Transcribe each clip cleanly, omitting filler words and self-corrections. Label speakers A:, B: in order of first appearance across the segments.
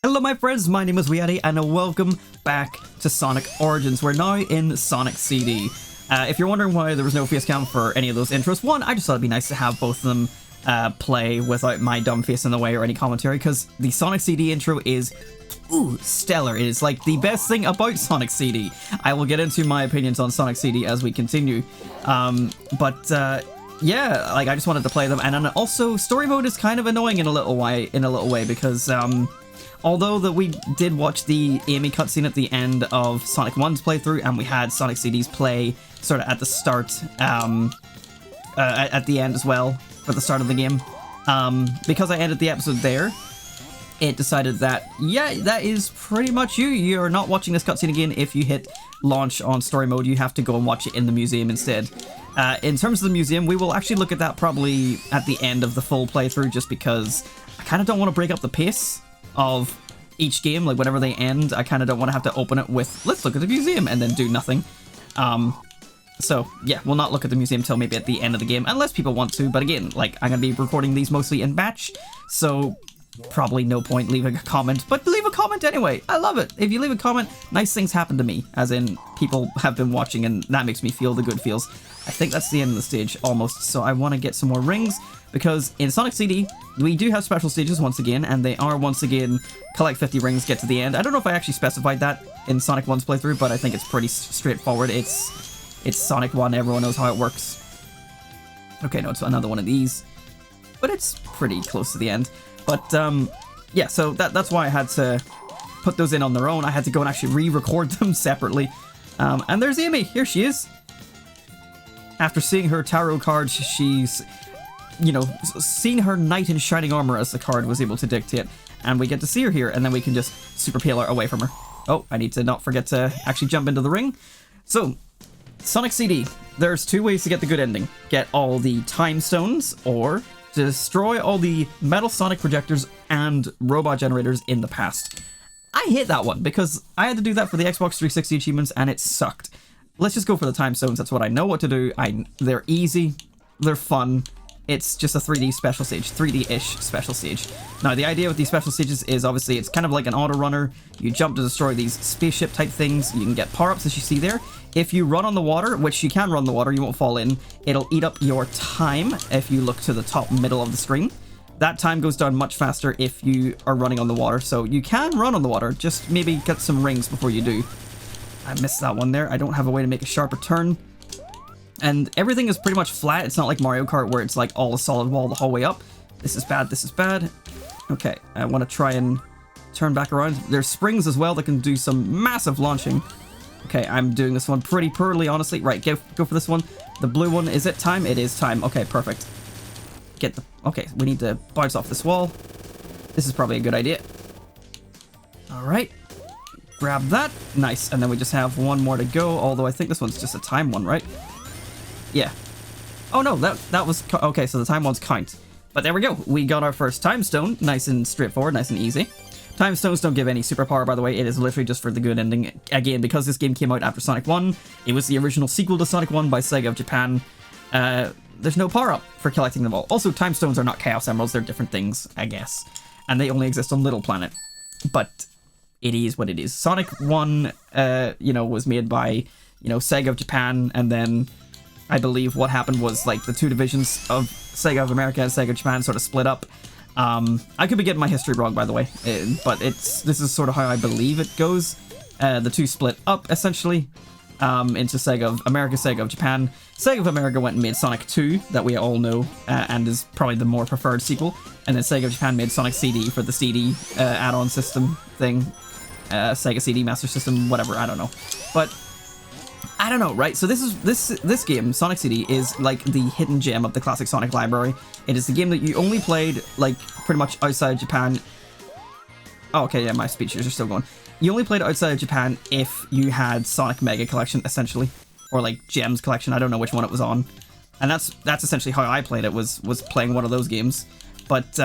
A: Hello my friends, my name is WeeAddy and welcome back to Sonic Origins. We're now in Sonic CD. If you're wondering why there was no face cam for any of those intros, one, I just thought it'd be nice to have both of them play without my dumb face in the way or any commentary, because the Sonic CD intro is stellar. It is like the best thing about Sonic CD. I will get into my opinions on Sonic CD as we continue. Yeah, like I just wanted to play them, and then also story mode is kind of annoying in a little way because although that we did watch the Amy cutscene at the end of Sonic 1's playthrough, and we had Sonic CD's play sort of at the start, at the end as well for the start of the game, because I ended the episode there, it decided that, yeah, that is pretty much you. You're not watching this cutscene again if you hit launch on story mode. You have to go and watch it in the museum instead. In terms of the museum, we will actually look at that probably at the end of the full playthrough, just because I kind of don't want to break up the pace of each game. Like, whenever they end, I kind of don't want to have to open it with, let's look at the museum, and then do nothing. So, yeah, we'll not look at the museum till maybe at the end of the game, unless people want to, but again, like, I'm going to be recording these mostly in batch, so probably no point leaving a comment, but leave a comment anyway. I love it. If you leave a comment, nice things happen to me, as in people have been watching, and that makes me feel the good feels. I think that's the end of the stage, almost, so I want to get some more rings, because in Sonic CD, we do have special stages once again, and they are once again collect 50 rings, get to the end. I don't know if I actually specified that in Sonic 1's playthrough, but I think it's pretty straightforward. It's Sonic 1, everyone knows how it works. Okay, no, it's another one of these, but it's pretty close to the end. But, yeah, so that's why I had to put those in on their own. I had to go and actually re-record them separately. And there's Amy. Here she is. After seeing her tarot card, she's, you know, seeing her knight in shining armor, as the card was able to dictate. And we get to see her here, and then we can just super peel her away from her. Oh, I need to not forget to actually jump into the ring. So, Sonic CD. There's two ways to get the good ending. Get all the time stones, or destroy all the metal Sonic projectors and robot generators in the past. I hate that one because I had to do that for the Xbox 360 achievements and it sucked. Let's just go for the time stones. That's what I know what to do. They're easy, they're fun. It's just a 3D special stage, 3D-ish special stage. Now, the idea with these special stages is obviously it's kind of like an auto runner. You jump to destroy these spaceship type things. You can get power-ups, as you see there. If you run on the water, which you can run the water, you won't fall in, it'll eat up your time if you look to the top middle of the screen. That time goes down much faster if you are running on the water, so you can run on the water, just maybe get some rings before you do. I missed that one there. I don't have a way to make a sharper turn. And everything is pretty much flat. It's not like Mario Kart where it's like all a solid wall the whole way up. This is bad, this is bad. Okay, I want to try and turn back around. There's springs as well that can do some massive launching. Okay, I'm doing this one pretty poorly, honestly. Right, go for this one. The blue one, is it time? It is time. Okay, perfect. Okay, we need to bounce off this wall. This is probably a good idea. Alright. Grab that. Nice. And then we just have one more to go, although I think this one's just a time one, right? Yeah. Oh no, that was... Okay, so the time ones count. But there we go. We got our first time stone. Nice and straightforward, nice and easy. Time stones don't give any superpower, by the way. It is literally just for the good ending. Again, because this game came out after Sonic 1, it was the original sequel to Sonic 1 by Sega of Japan. There's no power-up for collecting them all. Also, time stones are not Chaos Emeralds. They're different things, I guess. And they only exist on Little Planet. But it is what it is. Sonic 1, you know, was made by, you know, Sega of Japan, and then I believe what happened was, like, the two divisions of Sega of America and Sega of Japan sort of split up. I could be getting my history wrong, by the way, but this is sort of how I believe it goes. The two split up, essentially, into Sega of America, Sega of Japan. Sega of America went and made Sonic 2, that we all know, and is probably the more preferred sequel. And then Sega of Japan made Sonic CD for the CD add-on system thing. Sega CD Master System, whatever, I don't know. But I don't know, right? So this game, Sonic CD, is like the hidden gem of the classic Sonic library. It is the game that you only played, like, pretty much outside Japan. Oh, okay, yeah, my speeches are still going. You only played outside of Japan if you had Sonic Mega Collection, essentially. Or, like, Gems Collection, I don't know which one it was on. And that's essentially how I played it, was playing one of those games. But,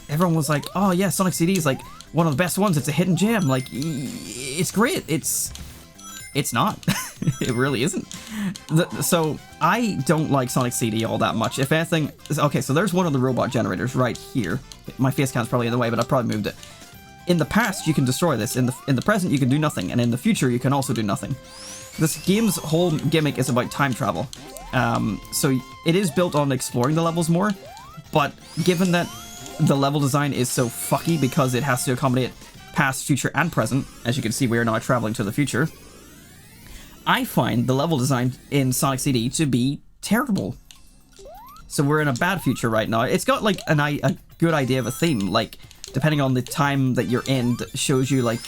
A: everyone was like, oh yeah, Sonic CD is, like, one of the best ones. It's a hidden gem. Like, it's great. It's not. It really isn't. So I don't like Sonic CD all that much. If anything, okay, so there's one of the robot generators right here. My face cam's probably in the way, but I probably moved it. in the past you can destroy this, in the present you can do nothing, and in the future you can also do nothing. This game's whole gimmick is about time travel. So it is built on exploring the levels more, but given that the level design is so fucky because it has to accommodate past, future, and present, as you can see we are now traveling to the future, I find the level design in Sonic CD to be terrible. So we're in a bad future right now. It's got like a good idea of a theme, like depending on the time that you're in, shows you like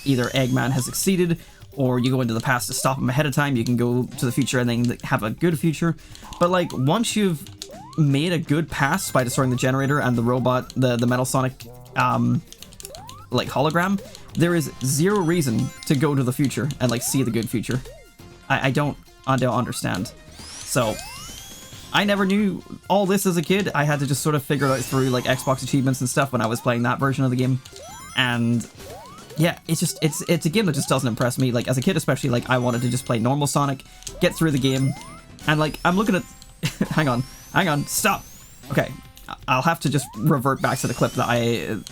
A: either Eggman has succeeded, or you go into the past to stop him ahead of time. You can go to the future and then have a good future. But like once you've made a good past by destroying the generator and the robot, the Metal Sonic like hologram, there is zero reason to go to the future and like see the good future. I don't understand. So I never knew all this as a kid. I had to just sort of figure it out through like Xbox achievements and stuff when I was playing that version of the game. And yeah, it's a game that just doesn't impress me. Like as a kid especially, like I wanted to just play normal Sonic, get through the game, and like I'm looking at hang on, stop. Okay, I'll have to just revert back to the clip that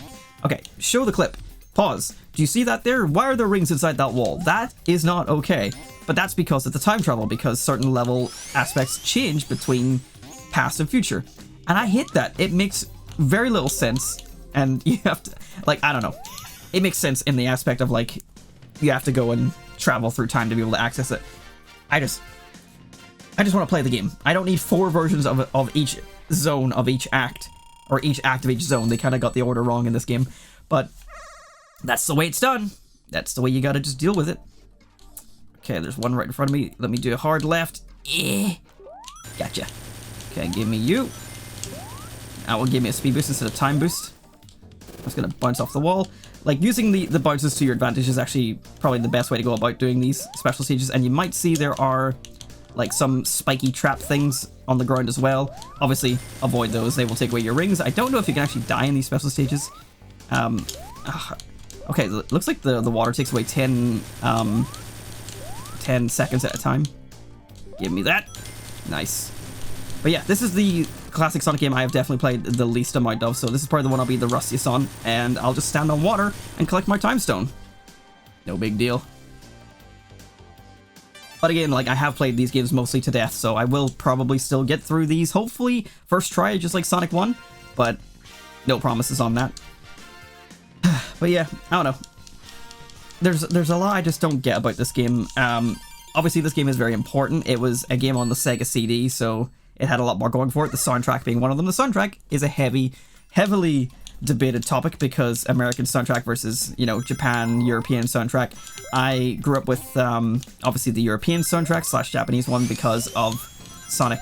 A: okay, show the clip. Pause. Do you see that there? Why are there rings inside that wall? That is not okay. But that's because it's a time travel, because certain level aspects change between past and future. And I hate that. It makes very little sense, and you have to, like, I don't know. It makes sense in the aspect of, like, you have to go and travel through time to be able to access it. I just want to play the game. I don't need 4 versions of each zone of each act, or each act of each zone. They kind of got the order wrong in this game. But that's the way it's done. That's the way you gotta just deal with it. Okay, there's one right in front of me. Let me do a hard left. Gotcha. Okay, give me you. That will give me a speed boost instead of time boost. I'm just gonna bounce off the wall. Like, using the bounces to your advantage is actually probably the best way to go about doing these special stages. And you might see there are, like, some spiky trap things on the ground as well. Obviously, avoid those. They will take away your rings. I don't know if you can actually die in these special stages. Okay, looks like the water takes away 10 seconds at a time. Give me that. Nice. But yeah, this is the classic Sonic game I have definitely played the least amount of, so this is probably the one I'll be the rustiest on, and I'll just stand on water and collect my time stone. No big deal. But again, like, I have played these games mostly to death, so I will probably still get through these, hopefully first try, just like Sonic 1, but no promises on that. But yeah, I don't know. There's a lot I just don't get about this game. Obviously this game is very important. It was a game on the Sega CD, so it had a lot more going for it, the soundtrack being one of them. The soundtrack is a heavily debated topic, because American soundtrack versus, you know, Japan, European soundtrack. I grew up with, obviously the European soundtrack / Japanese one because of Sonic,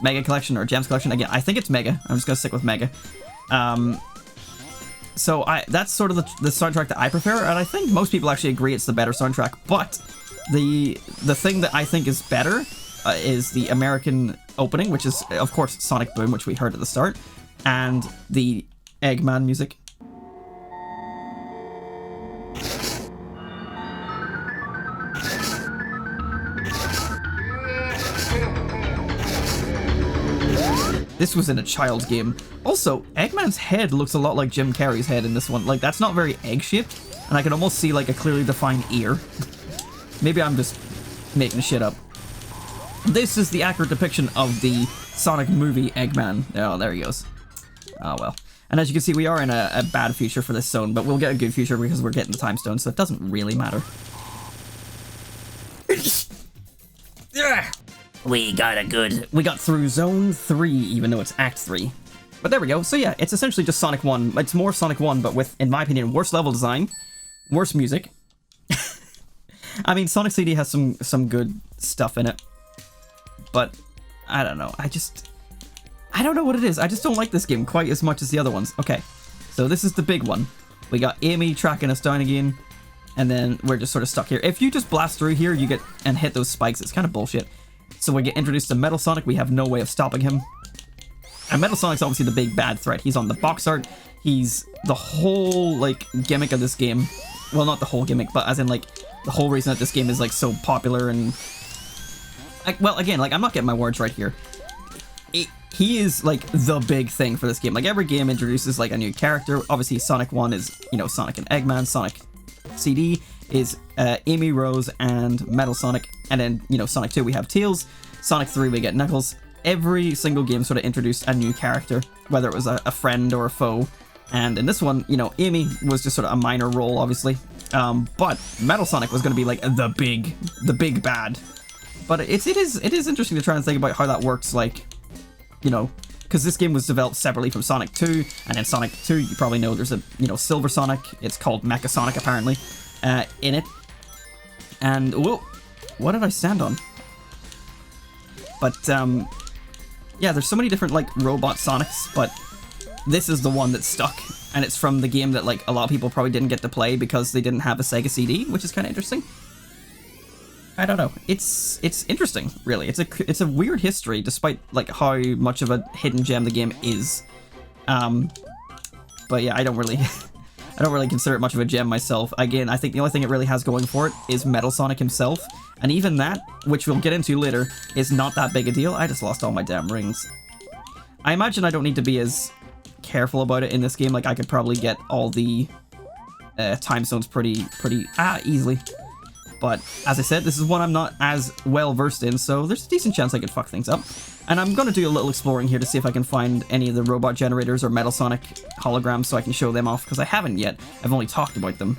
A: Mega Collection or Gems Collection. Again, I think it's Mega. I'm just gonna stick with Mega. So that's sort of the soundtrack that I prefer, and I think most people actually agree it's the better soundtrack. But the thing that I think is better is the American opening, which is of course Sonic Boom, which we heard at the start, and the Eggman music. This was in a child's game. Also, Eggman's head looks a lot like Jim Carrey's head in this one. Like, that's not very egg-shaped, and I can almost see, like, a clearly defined ear. Maybe I'm just making shit up. This is the accurate depiction of the Sonic movie Eggman. Oh, there he goes. Oh, well. And as you can see, we are in a bad future for this zone, but we'll get a good future because we're getting the time stone, so it doesn't really matter. Yeah. We got through Zone 3, even though it's Act 3. But there we go. So yeah, it's essentially just Sonic 1. It's more Sonic 1, but with, in my opinion, worse level design, worse music. I mean, Sonic CD has some good stuff in it. But, I don't know. I don't know what it is. I just don't like this game quite as much as the other ones. Okay, so this is the big one. We got Amy tracking us down again, and then we're just sort of stuck here. If you just blast through here, you get and hit those spikes. It's kind of bullshit. So we get introduced to Metal Sonic. We have no way of stopping him. And Metal Sonic's obviously the big bad threat. He's on the box art. He's the whole, like, gimmick of this game. Well, not the whole gimmick, but as in, like, the whole reason that this game is, like, so popular and... Like, well, again, like, I'm not getting my words right here. he is like the big thing for this game. Like every game introduces like a new character. Obviously Sonic 1 is, you know, Sonic and Eggman. Sonic CD is Amy, Rose, and Metal Sonic. And then, you know, Sonic 2 we have Tails. Sonic 3 we get Knuckles. Every single game sort of introduced a new character, whether it was a friend or a foe. And in this one, you know, Amy was just sort of a minor role, obviously. But Metal Sonic was going to be like the big bad. But it is interesting to try and think about how that works, like, you know, because this game was developed separately from Sonic 2, and in Sonic 2, you probably know there's a, you know, Silver Sonic. It's called Mecha Sonic, apparently, in it. And, whoa, what did I stand on? But, yeah, there's so many different, like, robot Sonics, but this is the one that stuck, and it's from the game that, like, a lot of people probably didn't get to play because they didn't have a Sega CD, which is kind of interesting. I don't know. It's interesting, really. It's a weird history, despite like how much of a hidden gem the game is. But yeah, I don't really consider it much of a gem myself. Again, I think the only thing it really has going for it is Metal Sonic himself, and even that, which we'll get into later, is not that big a deal. I just lost all my damn rings. I imagine I don't need to be as careful about it in this game. Like I could probably get all the time zones pretty easily. But, as I said, this is one I'm not as well versed in, so there's a decent chance I could fuck things up. And I'm going to do a little exploring here to see if I can find any of the robot generators or Metal Sonic holograms so I can show them off, because I haven't yet. I've only talked about them.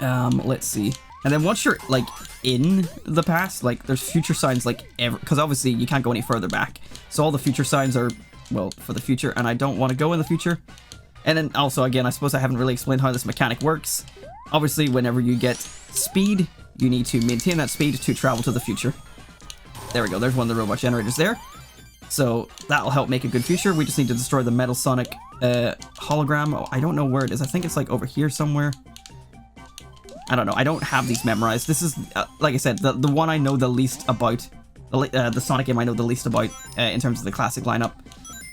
A: Let's see. And then once you're, like, in the past, like, there's future signs, like, because obviously you can't go any further back. So all the future signs are, well, for the future, and I don't want to go in the future. And then also, again, I suppose I haven't really explained how this mechanic works. Obviously, whenever you get speed, you need to maintain that speed to travel to the future. There we go, there's one of the robot generators there. So that'll help make a good future. We just need to destroy the Metal Sonic hologram. Oh, I don't know where it is. I think it's like over here somewhere. I don't know. I don't have these memorized. This is, like I said, the one I know the least about. The Sonic game I know the least about in terms of the classic lineup.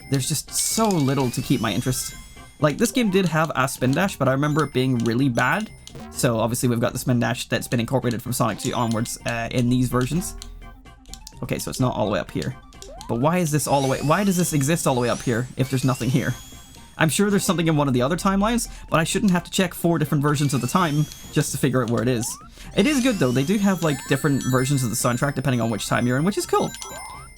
A: There's just so little to keep my interest. Like, this game did have a spin dash, but I remember it being really bad. So, obviously, we've got the spin dash that's been incorporated from Sonic 2 onwards in these versions. Okay, so it's not all the way up here. But why is this all the way... Why does this exist all the way up here if there's nothing here? I'm sure there's something in one of the other timelines, but I shouldn't have to check 4 different versions of the time just to figure out where it is. It is good, though. They do have, like, different versions of the soundtrack depending on which time you're in, which is cool.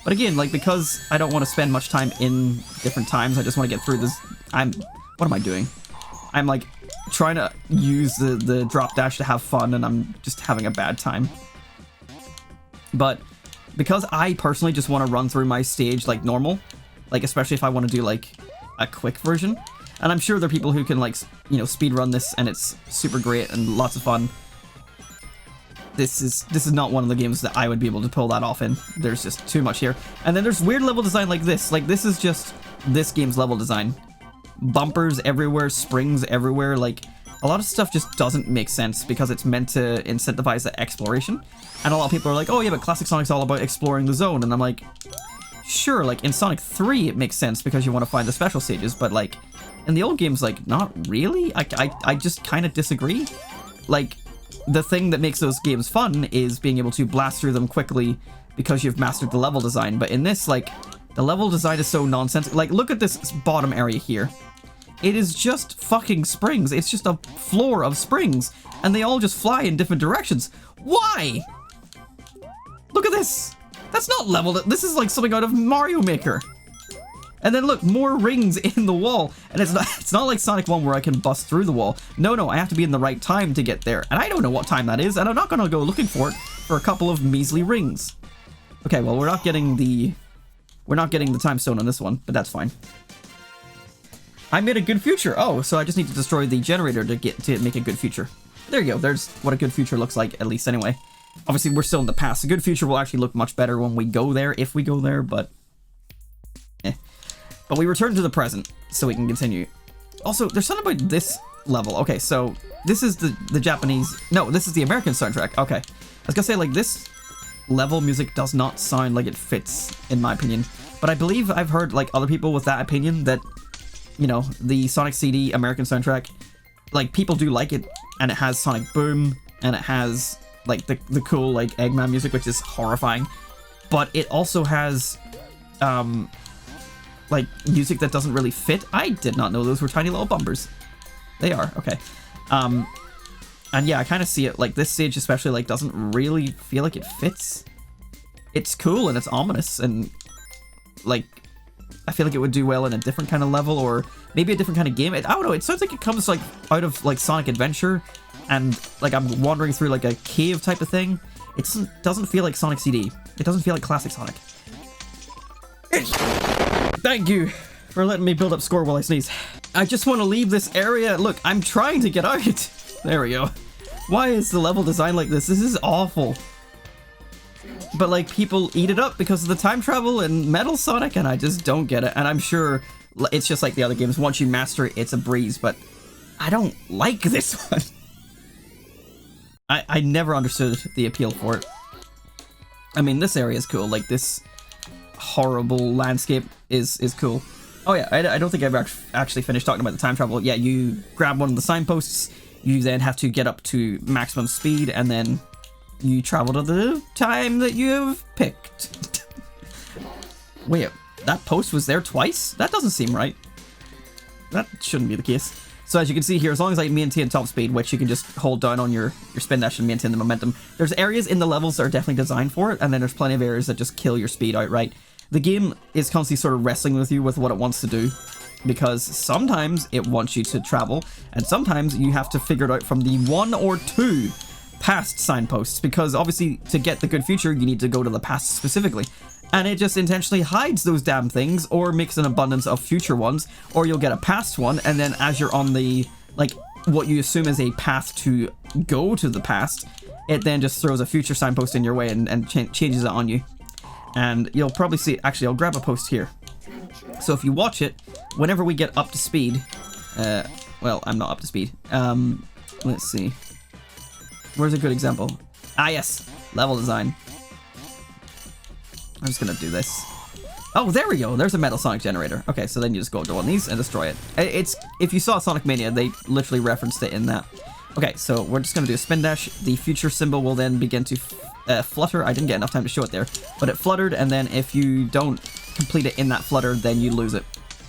A: But again, like, because I don't want to spend much time in different times, I just want to get through this... What am I doing? I'm like trying to use the drop dash to have fun, and I'm just having a bad time. But because I personally just want to run through my stage like normal, like especially if I want to do like a quick version, and I'm sure there are people who can like, you know, speed run this and it's super great and lots of fun. This is not one of the games that I would be able to pull that off in. There's just too much here. And then there's weird level design like this. Like this is just this game's level design. Bumpers everywhere, springs everywhere, like a lot of stuff just doesn't make sense because it's meant to incentivize the exploration. And a lot of people are like, oh yeah, but classic Sonic's all about exploring the zone. And I'm like, sure, like in Sonic 3 it makes sense because you want to find the special stages, but like in the old games, like not really. I just kind of disagree. Like the thing that makes those games fun is being able to blast through them quickly because you've mastered the level design. But in this, like, the level design is so nonsensical. Like, look at this bottom area here. It is just fucking springs. It's just a floor of springs, and they all just fly in different directions. Why? Look at this. That's not leveled. This is like something out of Mario Maker. And then look, more rings in the wall. And it's not like Sonic 1 where I can bust through the wall. No, I have to be in the right time to get there. And I don't know what time that is, and I'm not going to go looking for it for a couple of measly rings. Okay, well, we're not getting the time stone on this one, but that's fine. I made a good future. Oh, so I just need to destroy the generator to make a good future. There you go. There's what a good future looks like, at least anyway. Obviously, we're still in the past. A good future will actually look much better when we go there, if we go there, but... But we return to the present, so we can continue. Also, there's something about this level. Okay, so this is the Japanese... No, this is the American soundtrack. Okay. I was gonna say, like, this level music does not sound like it fits, in my opinion. But I believe I've heard, like, other people with that opinion that, you know, the Sonic CD American soundtrack, like, people do like it, and it has Sonic Boom, and it has, like, the cool, like, Eggman music, which is horrifying. But it also has, like music that doesn't really fit. I did not know those were tiny little bumpers. They are, okay. And yeah, I kind of see it, like this stage especially, like doesn't really feel like it fits. It's cool and it's ominous, and like I feel like it would do well in a different kind of level or maybe a different kind of game. I don't know, it sounds like it comes like out of like Sonic Adventure, and like I'm wandering through like a cave type of thing. It doesn't feel like Sonic CD. It doesn't feel like classic Sonic. Thank you for letting me build up score while I sneeze. I just want to leave this area. Look, I'm trying to get out. There we go. Why is the level designed like this? This is awful. But like people eat it up because of the time travel and Metal Sonic, and I just don't get it. And I'm sure it's just like the other games. Once you master it, it's a breeze, but I don't like this one. I never understood the appeal for it. I mean, this area is cool. Like, this horrible landscape is cool. Oh yeah, I don't think I've actually finished talking about the time travel. Yeah, you grab one of the signposts, you then have to get up to maximum speed, and then you travel to the time that you've picked. Wait, that post was there twice? That doesn't seem right. That shouldn't be the case. So as you can see here, as long as I maintain top speed, which you can just hold down on your spin dash and maintain the momentum, there's areas in the levels that are definitely designed for it, and then there's plenty of areas that just kill your speed outright. The game is constantly sort of wrestling with you with what it wants to do, because sometimes it wants you to travel, and sometimes you have to figure it out from the 1 or 2 past signposts, because obviously to get the good future, you need to go to the past specifically. And it just intentionally hides those damn things, or makes an abundance of future ones, or you'll get a past one, and then as you're on the, like, what you assume is a path to go to the past, it then just throws a future signpost in your way and changes it on you. And you'll probably see, actually, I'll grab a post here. So if you watch it, whenever we get up to speed, well, I'm not up to speed. Let's see. Where's a good example? Ah, yes, level design. I'm just gonna do this. Oh, there we go. There's a Metal Sonic generator. Okay, so then you just go to one of these and destroy it. It's, if you saw Sonic Mania, they literally referenced it in that. Okay, so we're just gonna do a spin dash. The future symbol will then begin to flutter. I didn't get enough time to show it there, but it fluttered, and then if you don't complete it in that flutter, then you lose it.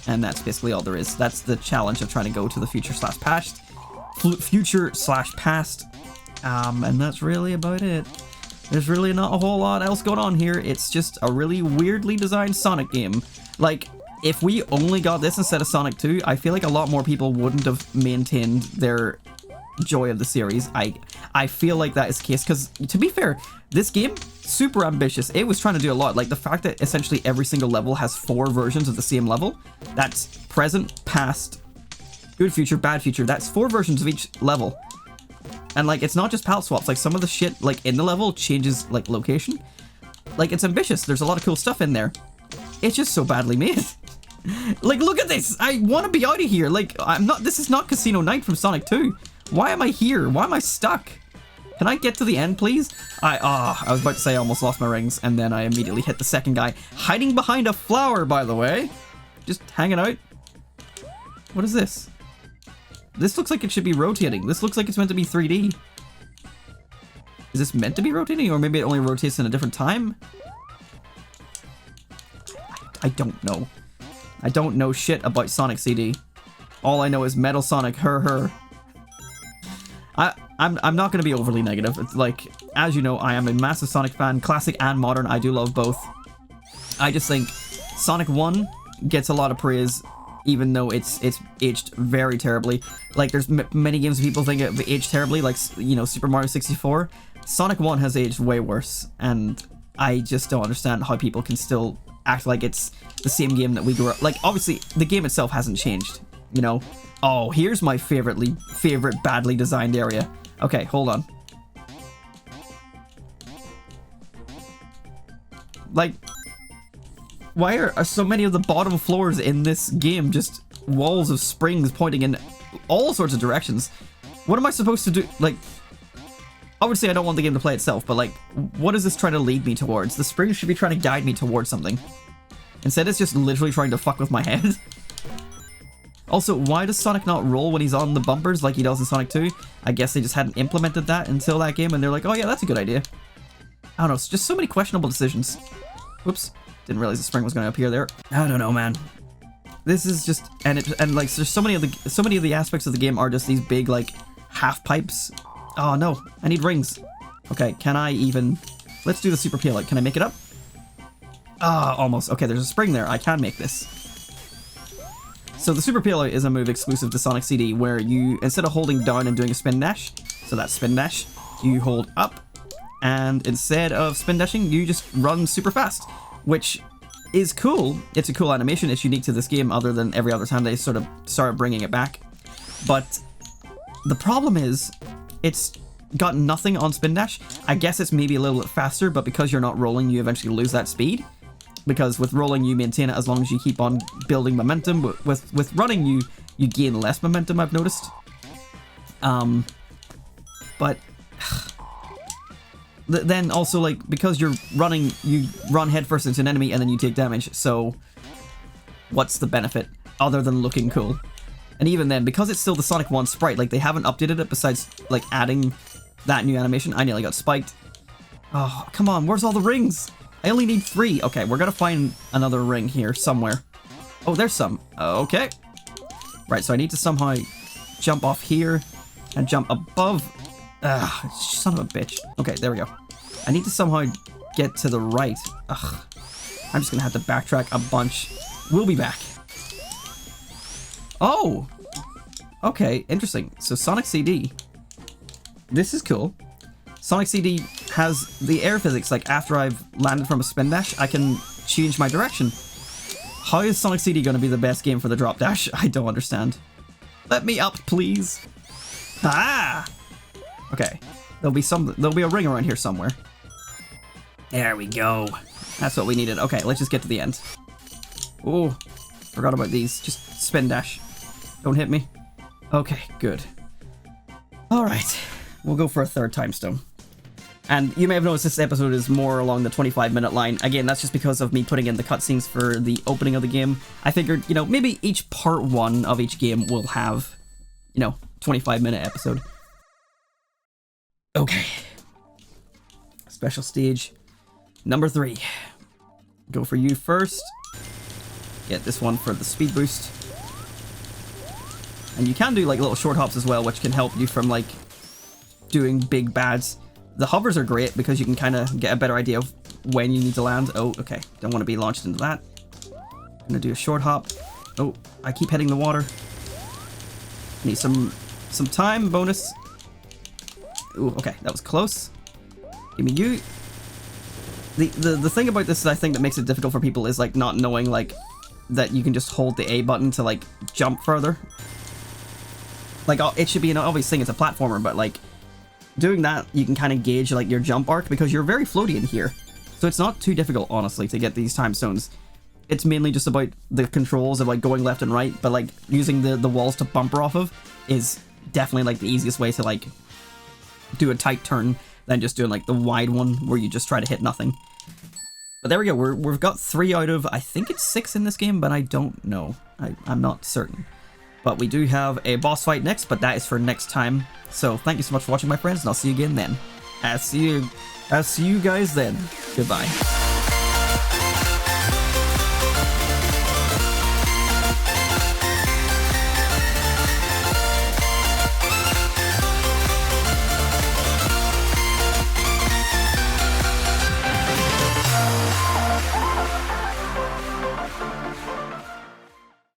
A: And that's basically all there is. That's the challenge of trying to go to the future slash past. Future slash past. And that's really about it. There's really not a whole lot else going on here. It's just a really weirdly designed Sonic game. Like, if we only got this instead of Sonic 2, I feel like a lot more people wouldn't have maintained their joy of the series. I feel like that is the case, because to be fair, this game, super ambitious. It was trying to do a lot. Like, the fact that essentially every single level has 4 versions of the same level. That's present, past, good future, bad future. That's 4 versions of each level. And like, it's not just palette swaps, like some of the shit like in the level changes like location. Like, it's ambitious, there's a lot of cool stuff in there. It's just so badly made. Like, look at this, I want to be out of here. Like, this is not Casino Night from Sonic 2. Why am I here? Why am I stuck? Can I get to the end, please? I was about to say I almost lost my rings, and then I immediately hit the second guy. Hiding behind a flower, by the way. Just hanging out. What is this? This looks like it should be rotating. This looks like it's meant to be 3D. Is this meant to be rotating, or maybe it only rotates in a different time? I don't know. I don't know shit about Sonic CD. All I know is Metal Sonic, her. I'm not going to be overly negative. It's like, as you know, I am a massive Sonic fan, classic and modern. I do love both. I just think Sonic 1 gets a lot of praise, even though it's aged very terribly. Like, there's many games people think it aged terribly, like, you know, Super Mario 64. Sonic 1 has aged way worse, and I just don't understand how people can still act like it's the same game that we grew up. Like, obviously, the game itself hasn't changed, you know? Oh, here's my favorite badly designed area. Okay, hold on. Like, why are so many of the bottom floors in this game just walls of springs pointing in all sorts of directions? What am I supposed to do? Like, obviously I don't want the game to play itself, but like, what is this trying to lead me towards? The springs should be trying to guide me towards something. Instead, it's just literally trying to fuck with my head. Also, why does Sonic not roll when he's on the bumpers like he does in Sonic 2? I guess they just hadn't implemented that until that game, and they're like, oh yeah, that's a good idea. I don't know, it's just so many questionable decisions. Whoops. Didn't realize the spring was going to appear there. I don't know, man. This is just, and like there's so many of the aspects of the game are just these big like half pipes. Oh no, I need rings. Okay, can I even, let's do the super peel out. Can I make it up? Ah, almost. Okay, there's a spring there. I can make this. So the super peel out is a move exclusive to Sonic CD where you, instead of holding down and doing a spin dash, so that's spin dash, you hold up, and instead of spin dashing, you just run super fast, which is cool. It's a cool animation. It's unique to this game other than every other time they sort of start bringing it back. But the problem is it's got nothing on spin dash. I guess it's maybe a little bit faster, but because you're not rolling, you eventually lose that speed. Because with rolling, you maintain it as long as you keep on building momentum. With running, you gain less momentum, I've noticed. But then also, like, because you're running, you run headfirst into an enemy and then you take damage. So what's the benefit other than looking cool? And even then, because it's still the Sonic 1 sprite, like, they haven't updated it besides, like, adding that new animation. I nearly got spiked. Oh, come on, where's all the rings? I only need 3. Okay, we're gonna find another ring here somewhere. Oh, there's some. Okay. Right, so I need to somehow jump off here and jump above. Ugh, son of a bitch. Okay, there we go. I need to somehow get to the right. Ugh. I'm just gonna have to backtrack a bunch. We'll be back. Oh! Okay, interesting. So Sonic CD. This is cool. Sonic CD has the air physics, like after I've landed from a spin dash, I can change my direction. How is Sonic CD going to be the best game for the drop dash? I don't understand. Let me up, please. Ah! Okay, there'll be a ring around here somewhere. There we go. That's what we needed. Okay, let's just get to the end. Oh, forgot about these. Just spin dash. Don't hit me. Okay, good. All right, we'll go for a third time stone. And you may have noticed this episode is more along the 25-minute line. Again, that's just because of me putting in the cutscenes for the opening of the game. I figured, you know, maybe each part 1 of each game will have, you know, 25-minute episode. Okay. Special stage number 3. Go for you first. Get this one for the speed boost. And you can do like little short hops as well, which can help you from like doing big bads. The hovers are great because you can kind of get a better idea of when you need to land. Oh, okay. Don't want to be launched into that. I'm gonna do a short hop. Oh, I keep hitting the water. Need some time bonus. Ooh, okay, that was close. Give me you. The thing about this, I think, that makes it difficult for people is like not knowing like that you can just hold the A button to like jump further. Like it should be an obvious thing. It's a platformer, but like doing that, you can kind of gauge like your jump arc because you're very floaty in here. So it's not too difficult, honestly, to get these time stones. It's mainly just about the controls of like going left and right, but like using the walls to bumper off of is definitely like the easiest way to like do a tight turn than just doing like the wide one where you just try to hit nothing. But there we go. We've got 3 out of, I think it's 6 in this game, but I don't know. I'm not certain. But we do have a boss fight next, but that is for next time. So thank you so much for watching, my friends, and I'll see you again then. I'll see you guys then. Goodbye.